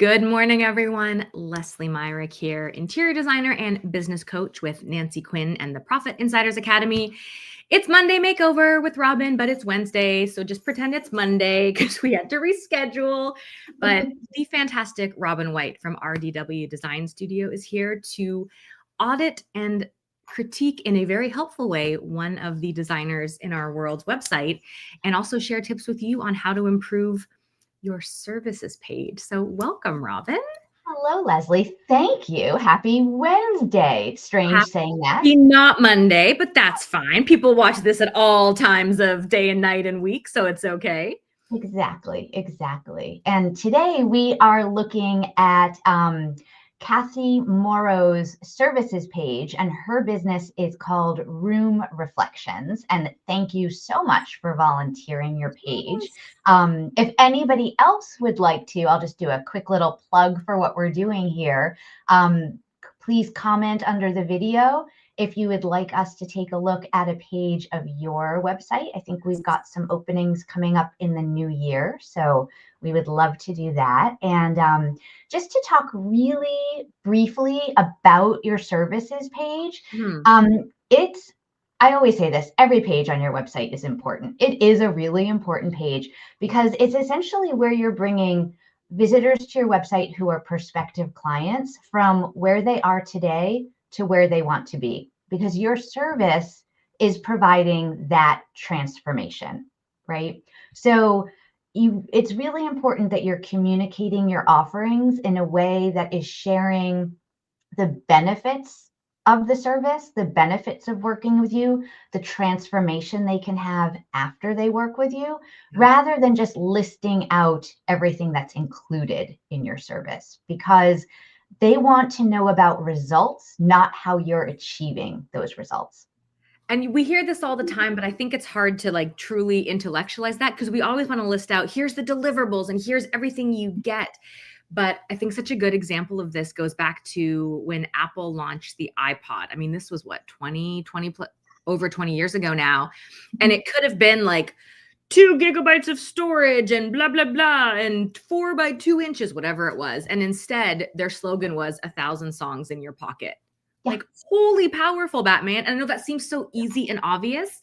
Good morning, everyone. Leslie Myrick here, interior designer and business coach with Nancy Quinn and the Profit Insiders Academy. It's Monday makeover with Robin, but it's Wednesday, so just pretend it's Monday because we had to reschedule. But the fantastic Robin White from RDW Design Studio is here to audit and critique in a very helpful way one of the designers in our world's website, and also share tips with you on how to improve your services page. So welcome, Robin. Hello, Leslie. Thank you. Happy Wednesday. Strange saying that. Not Monday, but that's fine. People watch this at all times of day and night and week, so it's okay. Exactly. And today we are looking at Kathy Morrow's services page, and her business is called Room Reflections. And thank you so much for volunteering your page. If anybody else would like to, I'll just do a quick little plug for what we're doing here. Please comment under the video if you would like us to take a look at a page of your website. I think we've got some openings coming up in the new year, so we would love to do that. And just to talk really briefly about your services page, I always say this, every page on your website is important. It is a really important page because it's essentially where you're bringing visitors to your website who are prospective clients from where they are today to where they want to be, because your service is providing that transformation, right? So it's really important that you're communicating your offerings in a way that is sharing the benefits of the service, the benefits of working with you, the transformation they can have after they work with you, rather than just listing out everything that's included in your service, because they want to know about results, not how you're achieving those results. And we hear this all the time, but I think it's hard to truly intellectualize that, because we always want to list out, here's the deliverables and here's everything you get. But I think such a good example of this goes back to when Apple launched the iPod. I mean, this was what, over 20 years ago now. And it could have been like 2 gigabytes of storage and blah, blah, blah, and 4 by 2 inches, whatever it was. And instead, their slogan was 1,000 songs in your pocket. Yeah. Like, holy powerful, Batman. And I know that seems so easy and obvious,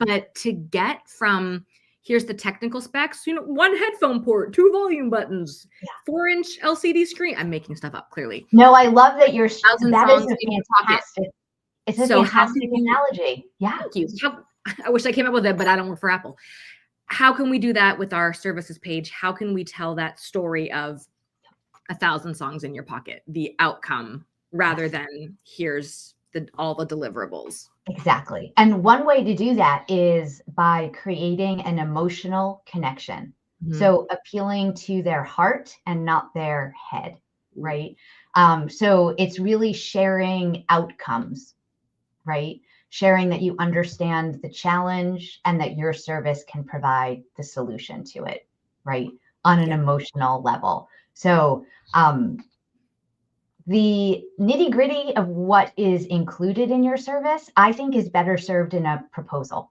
but to get from, here's the technical specs, 1 headphone port, 2 volume buttons, 4-inch LCD screen. I'm making stuff up, clearly. No, I love that you're, that is a fantastic, it's a fantastic analogy. Yeah. Thank you. I wish I came up with it, but I don't work for Apple. How can we do that with our services page? How can we tell that story of 1,000 songs in your pocket, the outcome, rather than here's all the deliverables? Exactly. And one way to do that is by creating an emotional connection. So appealing to their heart and not their head, right? So it's really sharing outcomes, right? Sharing that you understand the challenge and that your service can provide the solution to it, right? On an emotional level. So the nitty gritty of what is included in your service, I think, is better served in a proposal.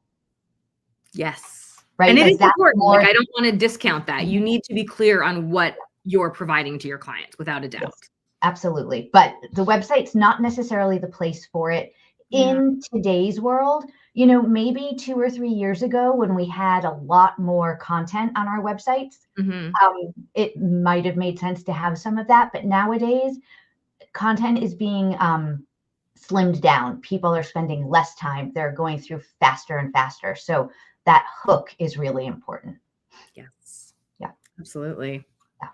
Yes. Right. And it is important. I don't want to discount that. You need to be clear on what you're providing to your clients, without a doubt. Yes, absolutely. But the website's not necessarily the place for it. In today's world, maybe 2 or 3 years ago, when we had a lot more content on our websites, it might have made sense to have some of that. But nowadays, content is being slimmed down. People are spending less time. They're going through faster and faster. So that hook is really important. Yes. Yeah. Absolutely. Yeah.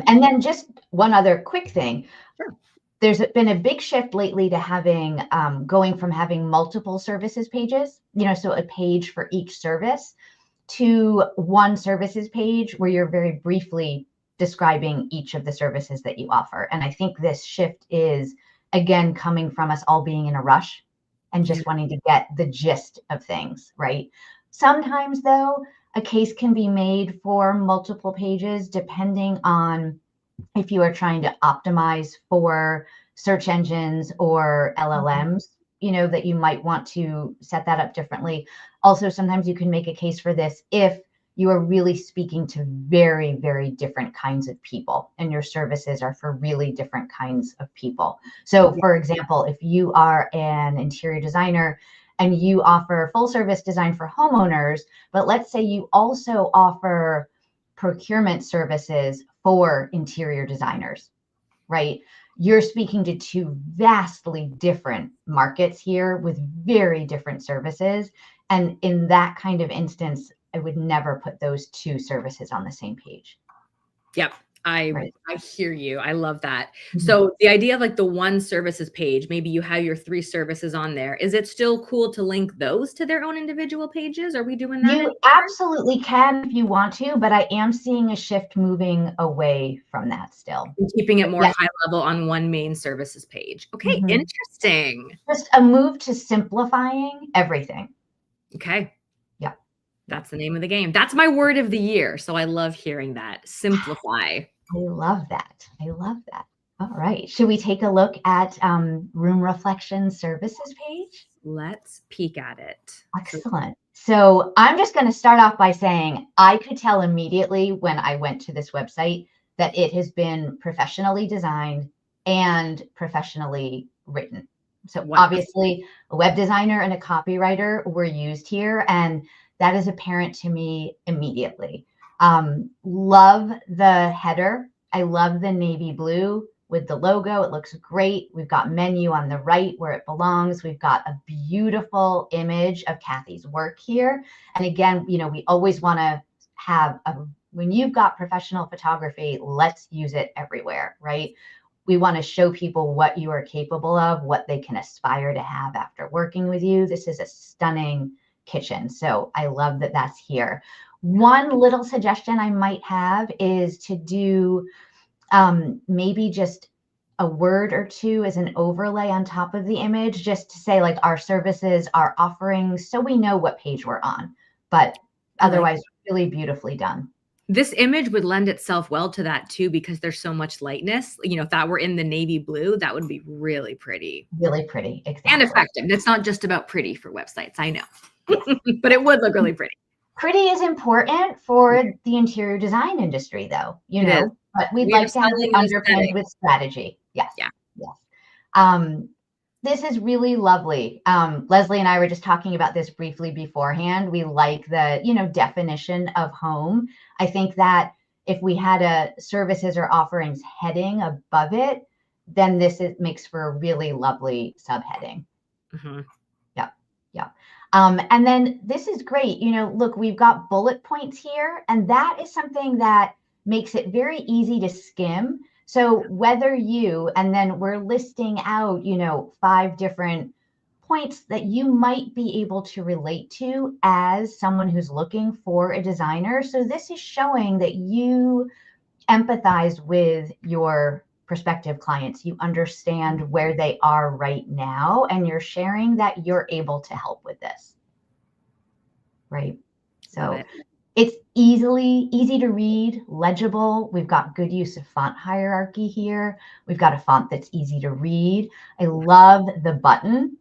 And then just one other quick thing. Sure. There's been a big shift lately to having, going from having multiple services pages, so a page for each service, to one services page where you're very briefly describing each of the services that you offer. And I think this shift is, again, coming from us all being in a rush and just wanting to get the gist of things, right? Sometimes, though, a case can be made for multiple pages, depending on if you are trying to optimize for search engines or LLMs, that you might want to set that up differently. Also, sometimes you can make a case for this if you are really speaking to very, very different kinds of people, and your services are for really different kinds of people. So for example, if you are an interior designer and you offer full service design for homeowners, but let's say you also offer procurement services for interior designers, right? You're speaking to two vastly different markets here with very different services. And in that kind of instance, I would never put those two services on the same page. Yep. Right. I hear you. I love that. Mhm. So the idea of like the one services page, maybe you have your 3 services on there. Is it still cool to link those to their own individual pages? Are we doing that You anymore? absolutely can if you want to, but I am seeing a shift moving away from that still. And keeping it But more yes. high level on one main services page. Okay, Mhm. interesting. Just a move to simplifying everything. Okay. Yeah. That's the name of the game. That's my word of the year. So I love hearing that. Simplify. I love that. I love that. All right. Should we take a look at Room Reflection Services page? Let's peek at it. Excellent. So I'm just going to start off by saying I could tell immediately when I went to this website that it has been professionally designed and professionally written. So Wonderful. obviously a web designer and a copywriter were used here, and that is apparent to me immediately. Love the header. I love the navy blue with the logo. It looks great. We've got menu on the right where it belongs. We've got a beautiful image of Kathy's work here. And again, you know, we always want to have when you've got professional photography, let's use it everywhere, right? We want to show people what you are capable of, what they can aspire to have after working with you. This is a stunning kitchen. So I love that that's here. One little suggestion I might have is to do maybe just a word or two as an overlay on top of the image, just to say like our services, our offerings, so we know what page we're on. But otherwise, really beautifully done. This image would lend itself well to that too, because there's so much lightness. You know, if that were in the navy blue, that would be really pretty. Really pretty, exactly. And effective. It's not just about pretty for websites, I know. Yes. But it would look really pretty. Pretty is important for the interior design industry, though, you know, but we'd like to have it underpinned with strategy. Yes. Yeah. Yes. This is really lovely. Leslie and I were just talking about this briefly beforehand. We like the, you know, definition of home. I think that if we had a services or offerings heading above it, then makes for a really lovely subheading. Mm-hmm. Yeah. Yeah. And then this is great. You know, look, we've got bullet points here, and that is something that makes it very easy to skim. So whether and then we're listing out, you know, 5 different points that you might be able to relate to as someone who's looking for a designer. So this is showing that you empathize with your prospective clients. You understand where they are right now, and you're sharing that you're able to help with this. Right. So it's easy to read, legible. We've got good use of font hierarchy here. We've got a font that's easy to read. I love the button.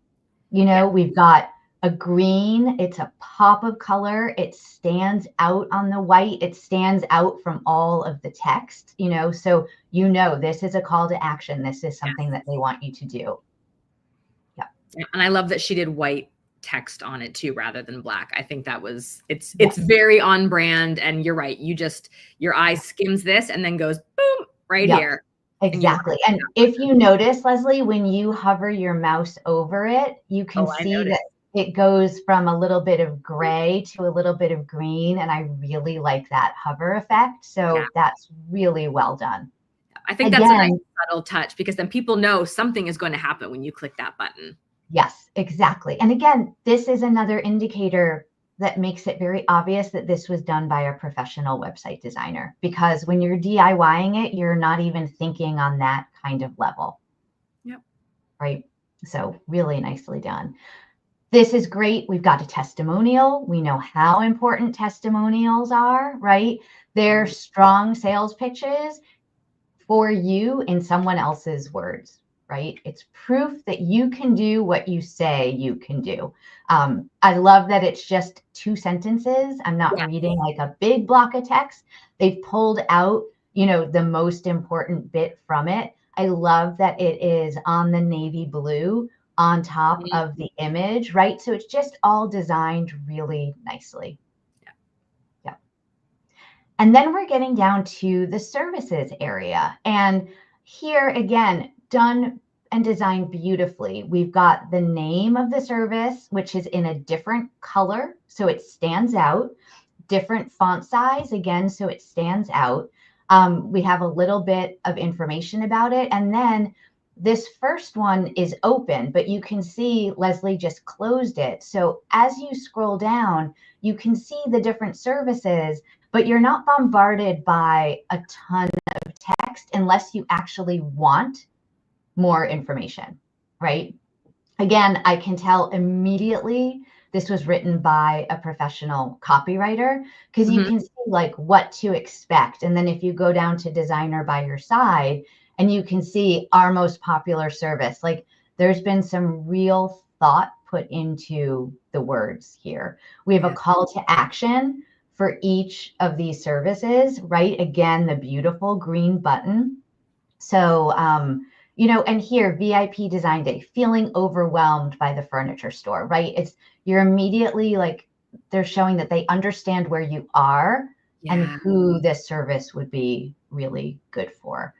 You know, we've got a green. It's a pop of color. It stands out on the white. It stands out from all of the text, you know, so you know this is a call to action. This is something that they want you to do. Yeah. And I love that she did white text on it too, rather than black. I think that was, it's very on brand. And you're right. Your eye skims this and then goes boom right here. Exactly. And if you notice, Leslie, when you hover your mouse over it, you can see that it goes from a little bit of gray to a little bit of green. And I really like that hover effect. So that's really well done. I think that's a nice subtle touch, because then people know something is going to happen when you click that button. Yes, exactly. And again, this is another indicator that makes it very obvious that this was done by a professional website designer, because when you're DIYing it, you're not even thinking on that kind of level. Yep. Right. So really nicely done. This is great. We've got a testimonial. We know how important testimonials are, right? They're strong sales pitches for you in someone else's words. right? It's proof that you can do what you say you can do. I love that it's just 2 sentences. I'm not reading like a big block of text. They've pulled out, the most important bit from it. I love that it is on the navy blue on top of the image, right? So it's just all designed really nicely. Yeah. And then we're getting down to the services area. And here again, done and designed beautifully. We've got the name of the service, which is in a different color, so it stands out. Different font size, again, so it stands out. We have a little bit of information about it. And then this first one is open, but you can see Leslie just closed it. So as you scroll down, you can see the different services, but you're not bombarded by a ton of text unless you actually want more information, right? Again, I can tell immediately this was written by a professional copywriter because you can see like what to expect. And then if you go down to designer by your side and you can see our most popular service, like there's been some real thought put into the words here. We have a call to action for each of these services, right? Again, the beautiful green button. So, and here, VIP design day, feeling overwhelmed by the furniture store, right? You're immediately like, they're showing that they understand where you are and who this service would be really good for.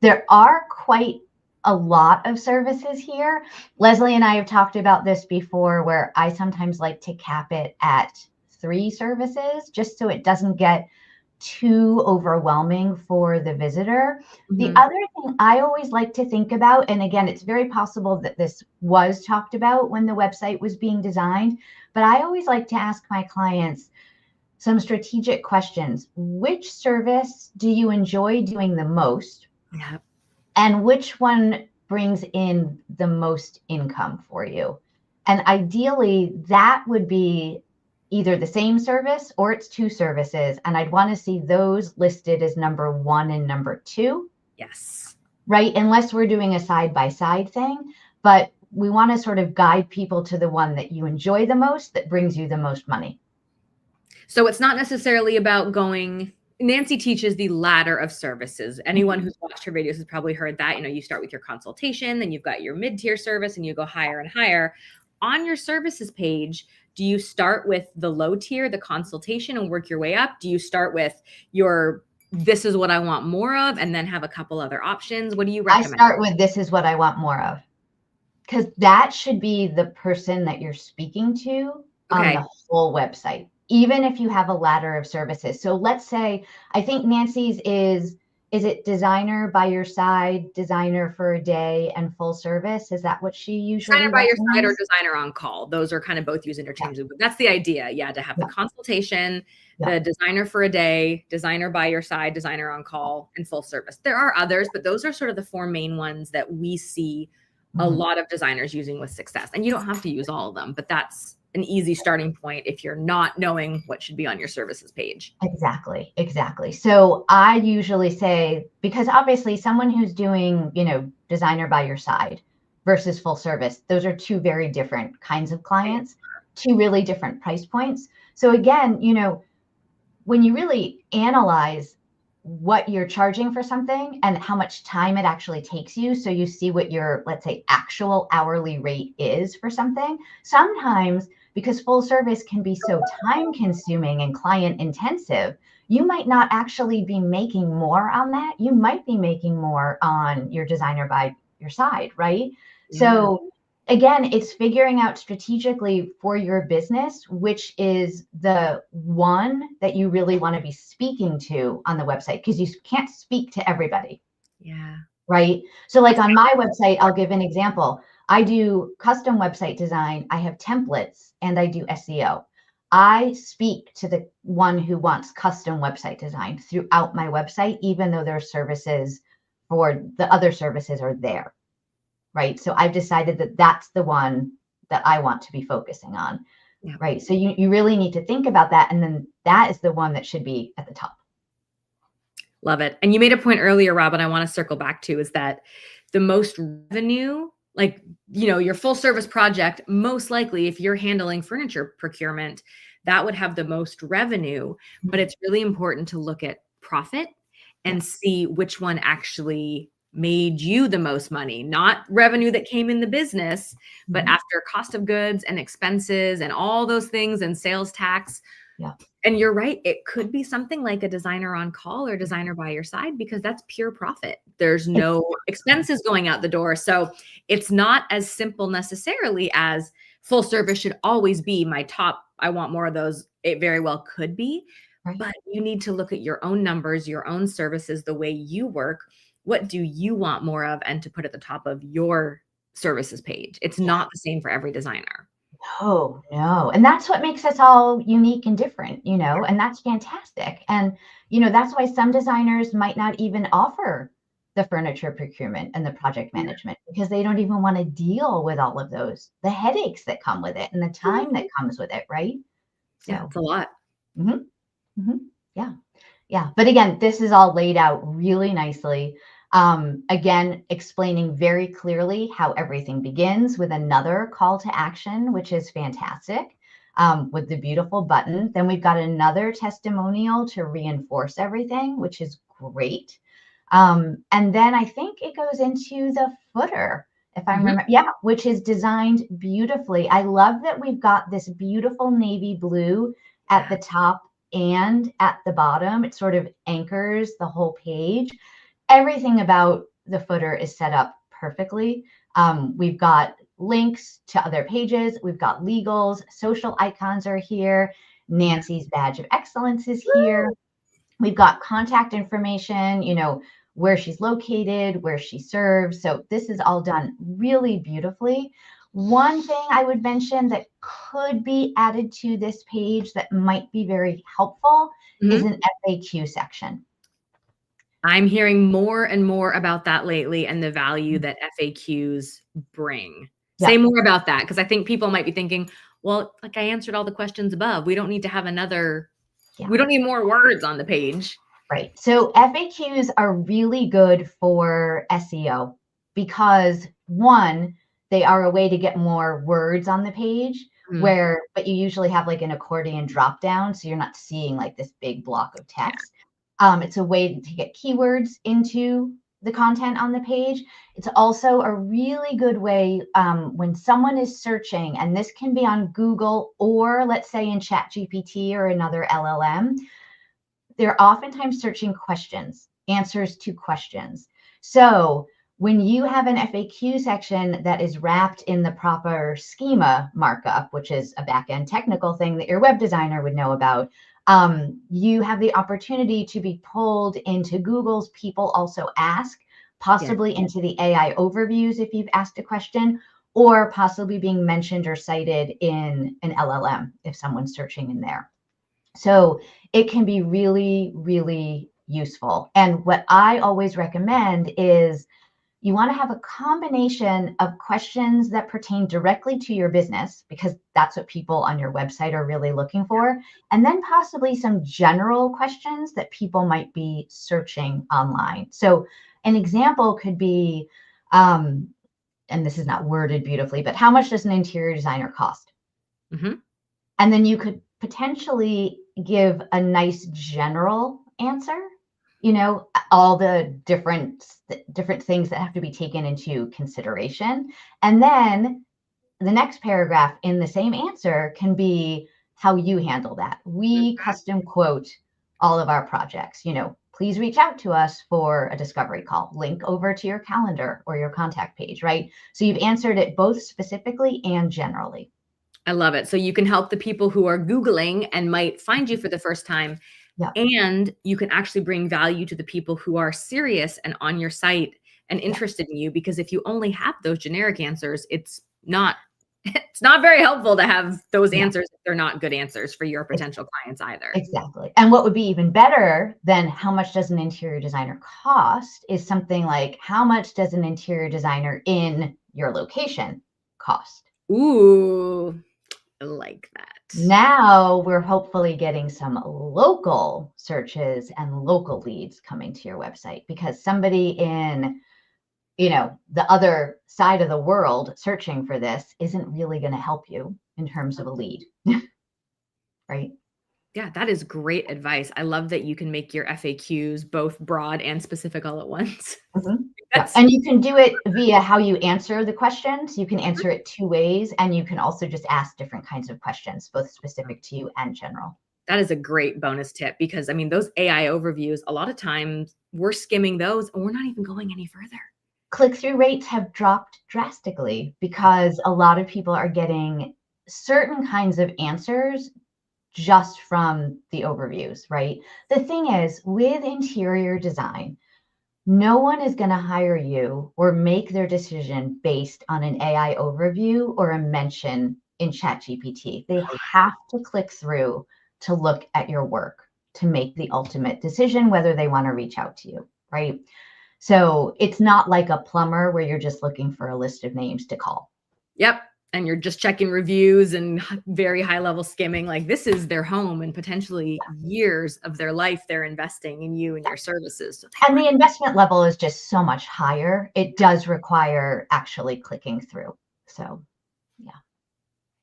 There are quite a lot of services here. Leslie and I have talked about this before, where I sometimes like to cap it at 3 services, just so it doesn't get too overwhelming for the visitor. The other thing I always like to think about, and again, it's very possible that this was talked about when the website was being designed, but I always like to ask my clients some strategic questions. Which service do you enjoy doing the most? And which one brings in the most income for you? And ideally, that would be either the same service or it's 2 services. And I'd want to see those listed as number 1 and number 2. Yes. Right. Unless we're doing a side-by-side thing. But we want to sort of guide people to the one that you enjoy the most, that brings you the most money. So it's not necessarily about going. Nancy teaches the ladder of services. Anyone who's watched her videos has probably heard that. You start with your consultation, then you've got your mid-tier service, and you go higher and higher. On your services page, do you start with the low tier, the consultation, and work your way up? Do you start with this is what I want more of, and then have a couple other options? What do you recommend? I start with this is what I want more of, because that should be the person that you're speaking to on the whole website, even if you have a ladder of services. So let's say, I think Nancy's is it designer by your side, designer for a day, and full service? Is that what she usually Designer by your side or designer on call. Those are kind of both used interchangeably. But that's the idea. To have the consultation, the designer for a day, designer by your side, designer on call, and full service. There are others, but those are sort of the 4 main ones that we see a lot of designers using with success. And you don't have to use all of them, but that's an easy starting point if you're not knowing what should be on your services page. Exactly. So I usually say, because obviously someone who's doing, designer by your side versus full service, those are 2 very different kinds of clients, 2 really different price points. So again, when you really analyze what you're charging for something and how much time it actually takes you, so you see what your, let's say, actual hourly rate is for something, sometimes, because full service can be so time consuming and client intensive, you might not actually be making more on that. You might be making more on your designer by your side, right? So again, it's figuring out strategically for your business, which is the one that you really want to be speaking to on the website, because you can't speak to everybody. Right. So like on my website, I'll give an example. I do custom website design. I have templates and I do SEO. I speak to the one who wants custom website design throughout my website, even though their services for the other services are there. Right. So I've decided that that's the one that I want to be focusing on. Right. So you really need to think about that. And then that is the one that should be at the top. Love it. And you made a point earlier, Rob, and I want to circle back to, is that the most revenue, like, your full service project, most likely if you're handling furniture procurement, that would have the most revenue, but it's really important to look at profit and see which one actually made you the most money, not revenue that came in the business, but after cost of goods and expenses and all those things and sales tax. Yeah. And you're right. It could be something like a designer on call or designer by your side, because that's pure profit. There's no expenses going out the door. So it's not as simple necessarily as full service should always be my top. I want more of those. It very well could be, but you need to look at your own numbers, your own services, the way you work. What do you want more of, and to put at the top of your services page? It's not the same for every designer. No, no. And that's what makes us all unique and different, and that's fantastic. And, that's why some designers might not even offer the furniture procurement and the project management, because they don't even want to deal with all of the headaches that come with it and the time that comes with it, right? So, yeah, it's a lot. Yeah. Yeah. But again, this is all laid out really nicely. Again, explaining very clearly how everything begins with another call to action, which is fantastic, with the beautiful button. Then we've got another testimonial to reinforce everything, which is great. And then I think it goes into the footer, if I remember. Yeah, which is designed beautifully. I love that we've got this beautiful navy blue at the top and at the bottom. It sort of anchors the whole page. Everything about the footer is set up perfectly. We've got links to other pages. We've got legals. Social icons are here. Nancy's badge of excellence is here. We've got contact information, where she's located, where she serves. So this is all done really beautifully. One thing I would mention that could be added to this page that might be very helpful is an FAQ section. I'm hearing more and more about that lately, and the value that FAQs bring. Say more about that, because I think people might be thinking, well, like I answered all the questions above. We don't need to have we don't need more words on the page. Right. So FAQs are really good for SEO because, one, they are a way to get more words on the page, but you usually have like an accordion drop down, so you're not seeing like this big block of text. It's a way to get keywords into the content on the page. It's also a really good way when someone is searching, and this can be on Google or let's say in ChatGPT or another LLM, they're oftentimes searching questions, answers to questions. So when you have an FAQ section that is wrapped in the proper schema markup, which is a back-end technical thing that your web designer would know about, you have the opportunity to be pulled into Google's People Also Ask, possibly into the AI overviews if you've asked a question, or possibly being mentioned or cited in an LLM if someone's searching in there. So it can be really, really useful. And what I always recommend is you want to have a combination of questions that pertain directly to your business, because that's what people on your website are really looking for. And then possibly some general questions that people might be searching online. So an example could be, and this is not worded beautifully, but how much does an interior designer cost? And then you could potentially give a nice general answer, all the different things that have to be taken into consideration. And then the next paragraph in the same answer can be how you handle that. We custom quote all of our projects, please reach out to us for a discovery call, link over to your calendar or your contact page, right? So you've answered it both specifically and generally. I love it. So you can help the people who are Googling and might find you for the first time. And you can actually bring value to the people who are serious and on your site and interested in you, because if you only have those generic answers, it's not very helpful to have those answers if they're not good answers for your potential clients either. Exactly. And what would be even better than how much does an interior designer cost is something like, how much does an interior designer in your location cost? Ooh, I like that. Now we're hopefully getting some local searches and local leads coming to your website, because somebody in the other side of the world searching for this isn't really going to help you in terms of a lead. Right? Yeah, that is great advice. I love that you can make your FAQs both broad and specific all at once. Yeah. And you can do it via how you answer the questions. You can answer it 2 ways, and you can also just ask different kinds of questions, both specific to you and general. That is a great bonus tip, because I mean, those AI overviews, a lot of times we're skimming those and we're not even going any further. Click-through rates have dropped drastically because a lot of people are getting certain kinds of answers just from the overviews, right? The thing is, with interior design, no one is going to hire you or make their decision based on an AI overview or a mention in ChatGPT. They have to click through to look at your work to make the ultimate decision whether they want to reach out to you, right? So it's not like a plumber where you're just looking for a list of names to call. Yep. And you're just checking reviews and very high level skimming. Like, this is their home and potentially years of their life they're investing in you and your services. So and the investment level is just so much higher. It does require actually clicking through. So yeah,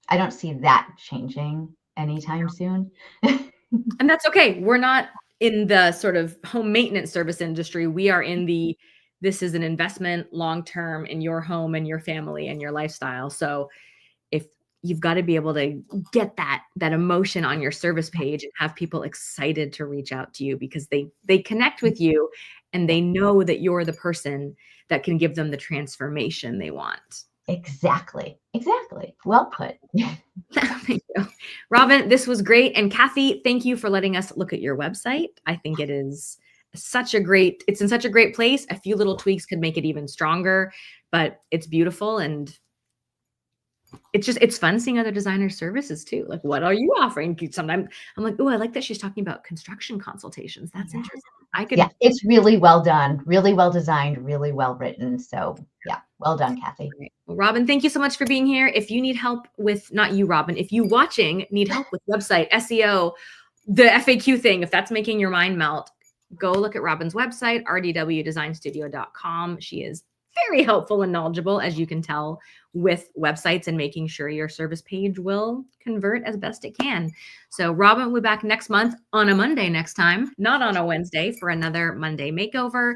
I don't see that changing anytime soon. And that's okay. We're not in the sort of home maintenance service industry. We are in the, this is an investment long-term in your home and your family and your lifestyle. So if you've got to be able to get that emotion on your service page and have people excited to reach out to you because they connect with you and they know that you're the person that can give them the transformation they want. Exactly. Well put. Thank you. Robin, this was great. And Kathy, thank you for letting us look at your website. I think it is it's in such a great place. A few little tweaks could make it even stronger, but it's beautiful. And it's fun seeing other designer services too. Like, what are you offering? Sometimes I'm like, oh, I like that she's talking about construction consultations. That's interesting. Yeah, it's really well done, really well designed, really well written. So yeah, well done, Kathy. Well, Robin, thank you so much for being here. If you need help with, not you, Robin, if you watching need help with website, SEO, the FAQ thing, if that's making your mind melt, go look at Robin's website, rdwdesignstudio.com. She is very helpful and knowledgeable, as you can tell, with websites and making sure your service page will convert as best it can. So Robin will be back next month on a Monday next time, not on a Wednesday, for another Monday makeover.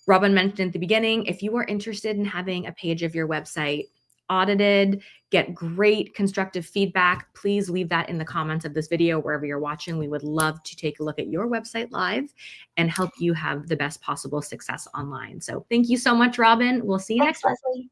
Robin mentioned at the beginning, if you are interested in having a page of your website audited, get great constructive feedback, please leave that in the comments of this video, wherever you're watching. We would love to take a look at your website live and help you have the best possible success online. So thank you so much, Robin. We'll see you next time. Leslie.